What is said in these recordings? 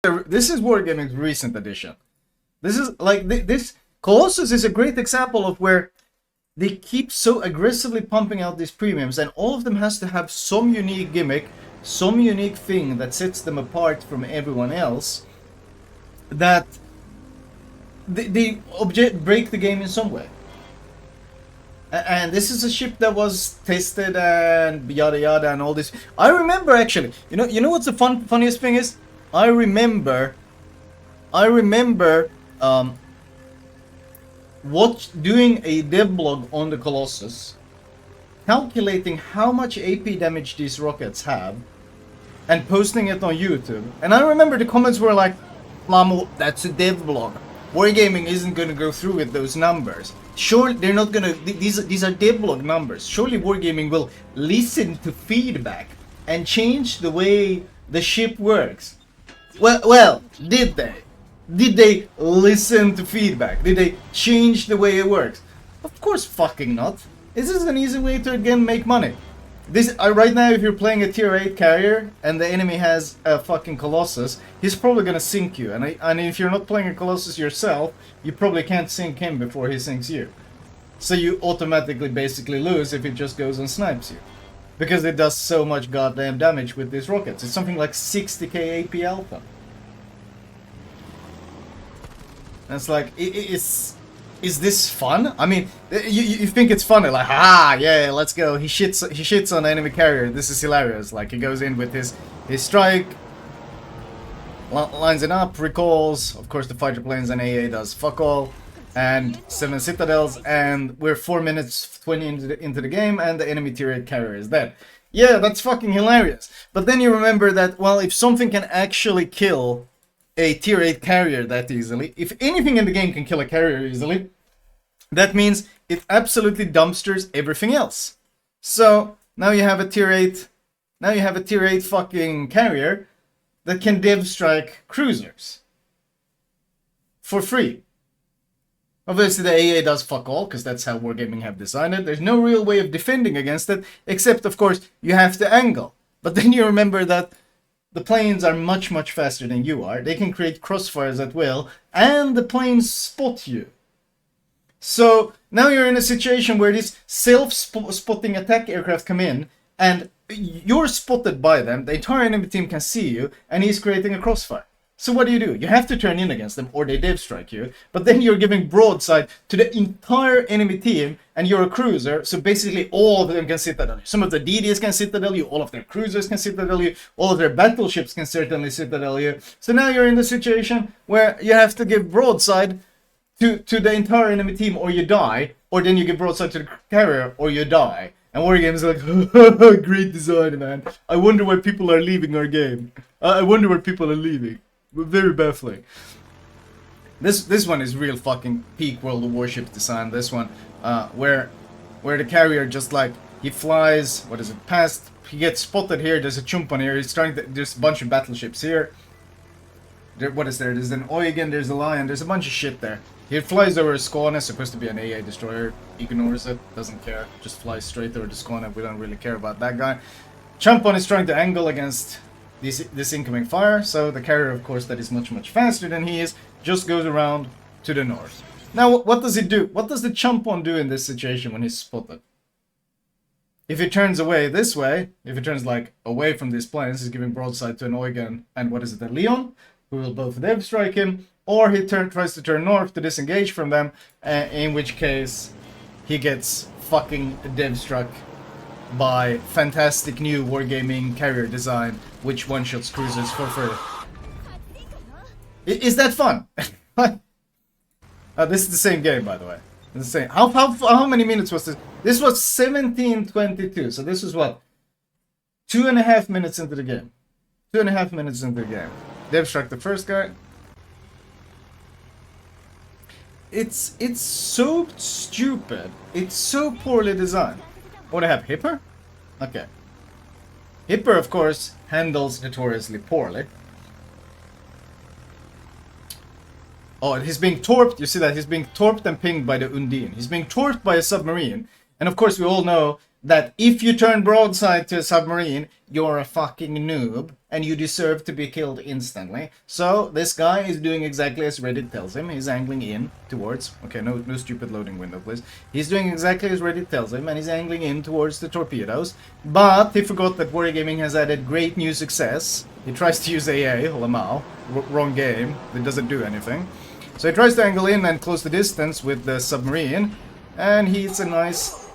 This is Wargaming's recent edition. This is like this Colossus is a great example of where they keep so aggressively pumping out these premiums, and all of them has to have some unique gimmick, some unique thing that sets them apart from everyone else. That they break the game in some way. And this is a ship that was tested and yada yada and all this. I remember actually. You know what's the funniest thing is? I remember doing a devlog on the Colossus, calculating how much AP damage these rockets have, and posting it on YouTube. And I remember the comments were like, Flamu, that's a devlog. Wargaming isn't gonna go through with those numbers. Sure, they're not gonna. These are devlog numbers. Surely Wargaming will listen to feedback and change the way the ship works. Well, did they? Did they listen to feedback? Did they change the way it works? Of course fucking not. This is an easy way to again make money. Right now, if you're playing a tier 8 carrier and the enemy has a fucking Colossus, he's probably gonna sink you. And if you're not playing a Colossus yourself, you probably can't sink him before he sinks you. So you automatically basically lose if it just goes and snipes you. Because it does so much goddamn damage with these rockets. It's something like 60k AP alpha. And it's like, is this fun? I mean, you think it's funny, like, yeah, let's go. He shits on the enemy carrier. This is hilarious. Like, he goes in with his strike, lines it up, recalls. Of course, the fighter planes and AA does fuck all. And 7 citadels, and we're 4 minutes 20 into the game, and the enemy tier 8 carrier is dead. Yeah, that's fucking hilarious. But then you remember that, well, if something can actually kill a tier 8 carrier that easily, if anything in the game can kill a carrier easily, that means it absolutely dumpsters everything else. So now you have a tier 8, fucking carrier that can dev strike cruisers for free. Obviously the AA does fuck all, because that's how Wargaming have designed it. There's no real way of defending against it, except of course you have to angle. But then you remember that the planes are much, much faster than you are. They can create crossfires at will, and the planes spot you. So now you're in a situation where these self-spotting attack aircraft come in, and you're spotted by them, the entire enemy team can see you, and he's creating a crossfire. So what do? You have to turn in against them, or they dev strike you, but then you're giving broadside to the entire enemy team, and you're a cruiser, so basically all of them can citadel you. Some of the DDs can citadel you, all of their cruisers can citadel you, all of their battleships can certainly citadel you. So now you're in the situation where you have to give broadside to the entire enemy team, or you die, or then you give broadside to the carrier, or you die. And Wargame's like, great design, man. I wonder why people are leaving our game. I wonder where people are leaving. Very baffling. This one is real fucking peak World of Warships design. This one, where the carrier just like he flies. What is it? Past. He gets spotted here. There's a chump on here. He's trying to. There's a bunch of battleships here. What is there? There's an Eugen. There's a Lion. There's a bunch of shit there. He flies over a Skåne. Supposed to be an AA destroyer. Ignores it. Doesn't care. Just flies straight over the Skåne. We don't really care about that guy. Chumpon is trying to angle against this incoming fire, so the carrier, of course, that is much, much faster than he is, just goes around to the north. Now, what does he do? What does the Chumpon do in this situation when he's spotted? If he turns away this way, if he turns, like, away from these planes, he's giving broadside to an Eugen and, what is it, a Leon, who will both dev strike him, or he tries to turn north to disengage from them, in which case he gets fucking dev struck by fantastic new Wargaming carrier design, which one-shots cruisers for free. Is that fun? This is the same game, by the way. It's the same. How many minutes was this? This was 17:22, so this was what? 2.5 minutes into the game. 2.5 minutes into the game. Dev struck the first guy. It's so stupid. It's so poorly designed. Oh, they have Hipper? Okay. Hipper, of course, handles notoriously poorly. Oh, and he's being torped. You see that? He's being torped and pinged by the Undine. He's being torped by a submarine. And of course, we all know that if you turn broadside to a submarine, you're a fucking noob and you deserve to be killed instantly. So this guy is doing exactly as Reddit tells him. He's angling in towards... Okay, no stupid loading window, please. He's doing exactly as Reddit tells him, and he's angling in towards the torpedoes. But he forgot that Wargaming has added great new success. He tries to use AA, Lamau. Wrong game. It doesn't do anything. So he tries to angle in and close the distance with the submarine. And he hits a nice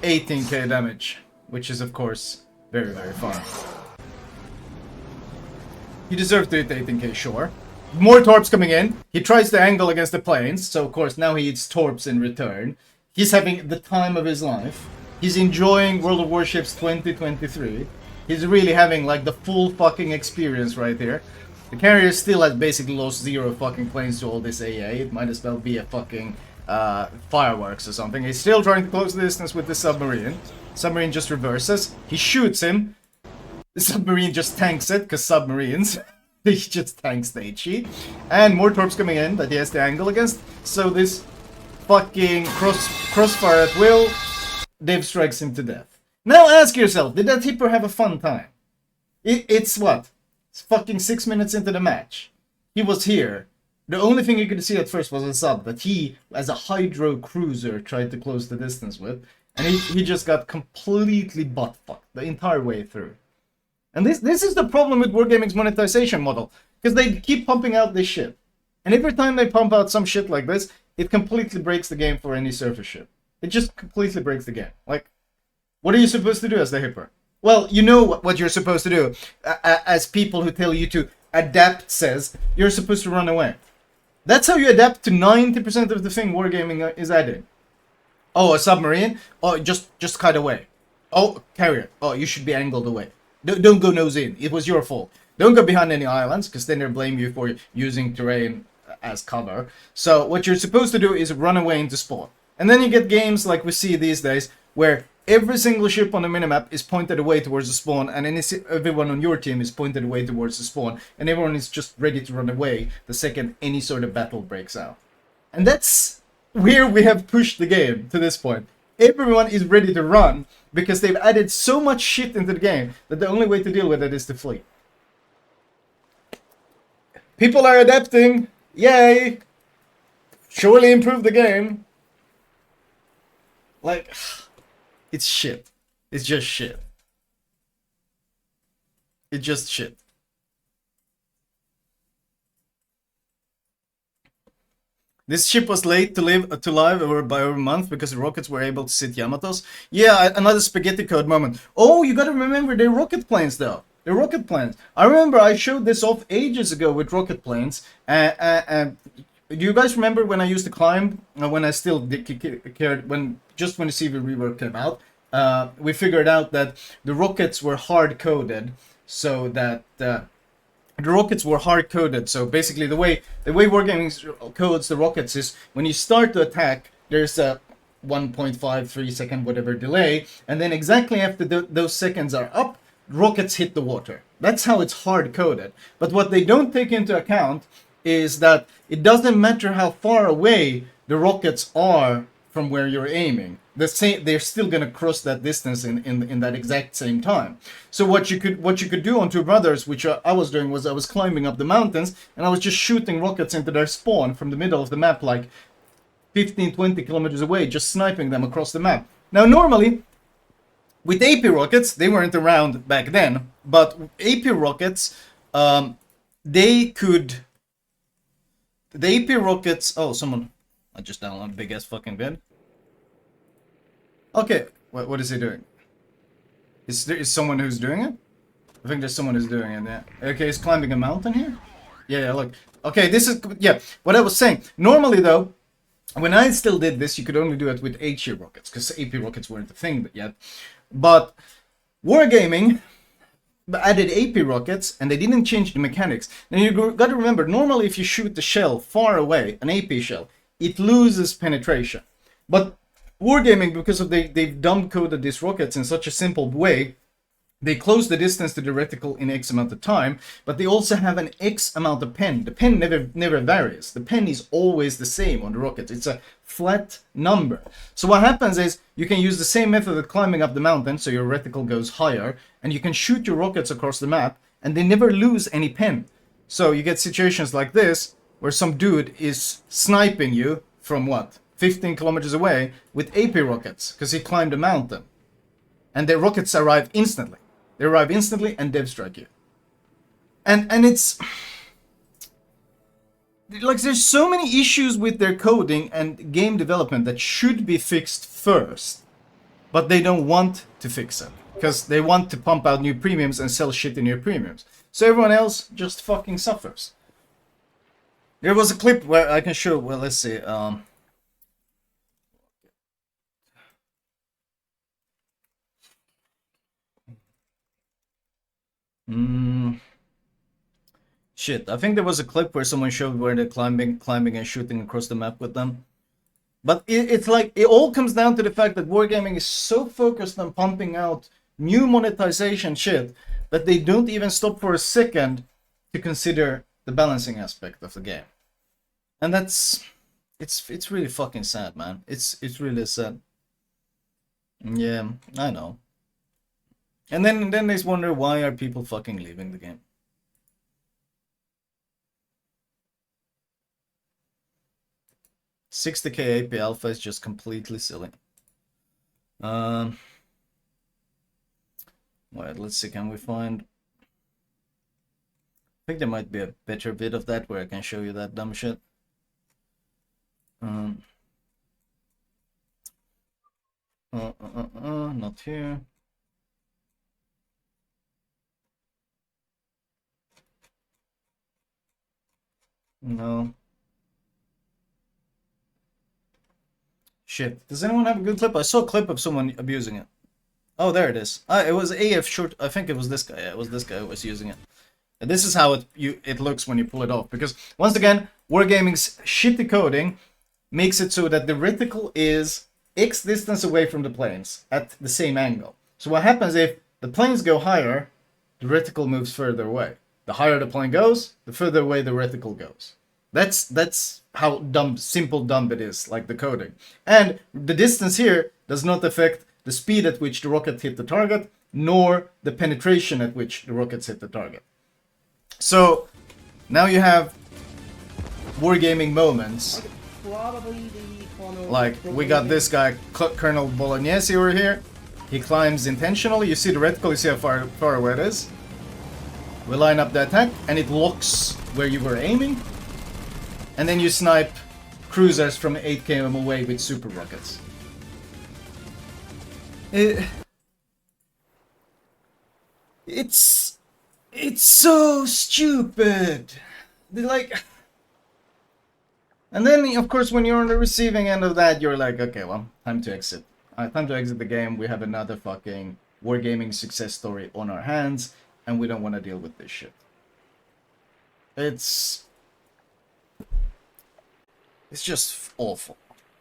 18k damage, which is of course very, very fun. He deserves to hit 18k, sure. More torps coming in. He tries to angle against the planes, so of course now he hits torps in return. He's having the time of his life. He's enjoying World of Warships 2023. He's really having like the full fucking experience right here. The carrier still has basically lost 0 fucking planes to all this AA. It might as well be a fucking fireworks or something. He's still trying to close the distance with the submarine. Submarine just reverses. He shoots him. The submarine just tanks it, because submarines. He just tanks the HE. And more torps coming in that he has to angle against. So this fucking crossfire at will, Dave strikes him to death. Now ask yourself, did that Hipper have a fun time? It's what? It's fucking 6 minutes into the match. He was here. The only thing you could see at first was a sub that he, as a hydro cruiser, tried to close the distance with. And he just got completely butt-fucked the entire way through. And this is the problem with Wargaming's monetization model. Because they keep pumping out this shit. And every time they pump out some shit like this, it completely breaks the game for any surface ship. It just completely breaks the game. Like, what are you supposed to do as the Hipper? Well, you know what you're supposed to do. As people who tell you to adapt says, you're supposed to run away. That's how you adapt to 90% of the thing Wargaming is adding. Oh, a submarine? Oh, just kite away. Oh, carrier. Oh, you should be angled away. Don't go nose in. It was your fault. Don't go behind any islands, because then they'll blame you for using terrain as cover. So what you're supposed to do is run away into spawn. And then you get games like we see these days, where every single ship on the minimap is pointed away towards the spawn, and everyone on your team is pointed away towards the spawn, and everyone is just ready to run away the second any sort of battle breaks out. And that's where we have pushed the game to this point. Everyone is ready to run, because they've added so much shit into the game that the only way to deal with it is to flee. People are adapting! Yay! Surely improve the game. Like, it's shit. It's just shit. It's just shit. This ship was late to live by over a month because the rockets were able to sit Yamatos. Yeah, another spaghetti code moment. Oh, you gotta remember they're rocket planes though. They're rocket planes. I remember I showed this off ages ago with rocket planes. Do you guys remember when I used to climb? When I still cared, when the CV rework came out, we figured out that the rockets were hard-coded, so that the rockets were hard-coded. So basically, the way Wargaming codes the rockets is when you start to attack, there's a 1.53 second whatever delay, and then exactly after those seconds are up, rockets hit the water. That's how it's hard-coded. But what they don't take into account is that it doesn't matter how far away the rockets are from where you're aiming. They're still gonna cross that distance in that exact same time. So what you could do on Two Brothers, which I was doing, was I was climbing up the mountains and I was just shooting rockets into their spawn from the middle of the map, like 15-20 kilometers away, just sniping them across the map. Now normally, with AP rockets, they weren't around back then, but AP rockets, the AP rockets... Oh, someone... I just downloaded a big-ass fucking vid. Okay, what is he doing? Is there someone who's doing it? I think there's someone who's doing it, yeah. Okay, he's climbing a mountain here? Yeah, look. Okay, this is... Yeah, what I was saying. Normally, though, when I still did this, you could only do it with HE rockets, because AP rockets weren't a thing yet. But Wargaming added AP rockets, and they didn't change the mechanics. Now, you got to remember, normally if you shoot the shell far away, an AP shell, it loses penetration. But Wargaming, because of they've dumb coded these rockets in such a simple way, They close the distance to the reticle in X amount of time, but they also have an X amount of pen. The pen never varies. The pen is always the same on the rockets. It's a flat number. So what happens is you can use the same method of climbing up the mountain, so your reticle goes higher, and you can shoot your rockets across the map, and they never lose any pen. So you get situations like this, where some dude is sniping you from what? 15 kilometers away with AP rockets, because he climbed a mountain. And their rockets arrive instantly. They arrive instantly and dev strike you. And it's like there's so many issues with their coding and game development that should be fixed first, but they don't want to fix it because they want to pump out new premiums and sell shit in new premiums. So everyone else just fucking suffers. There was a clip where I can show. Well, let's see. Shit, I think there was a clip where someone showed where they're climbing and shooting across the map with them. But it's like, it all comes down to the fact that wargaming is so focused on pumping out new monetization shit that they don't even stop for a second to consider the balancing aspect of the game. And that's, it's really fucking sad, man. It's really sad. Yeah, I know. And then they wonder, why are people fucking leaving the game? $60K AP alpha is just completely silly. Wait, let's see, can we find... I think there might be a better bit of that where I can show you that dumb shit. Not here. No. Shit. Does anyone have a good clip? I saw a clip of someone abusing it. Oh, there it is. It was AF short. I think it was this guy. Yeah, it was this guy who was using it. And this is how it looks when you pull it off. Because, once again, Wargaming's shitty coding makes it so that the reticle is X distance away from the planes at the same angle. So what happens if the planes go higher, the reticle moves further away. The higher the plane goes, the further away the reticle goes. That's how simple dumb it is, like the coding. And the distance here does not affect the speed at which the rocket hit the target, nor the penetration at which the rockets hit the target. So, now you have wargaming moments. Like, we got this guy, Colonel Bolognese over here. He climbs intentionally. You see the reticle, you see how far away it is. We line up the attack, and it locks where you were aiming. And then you snipe cruisers from 8 km away with super rockets. It's so stupid. Like, and then of course when you're on the receiving end of that, you're like, okay, well, time to exit. Time to exit the game. We have another fucking wargaming success story on our hands, and we don't want to deal with this shit. It's just awful.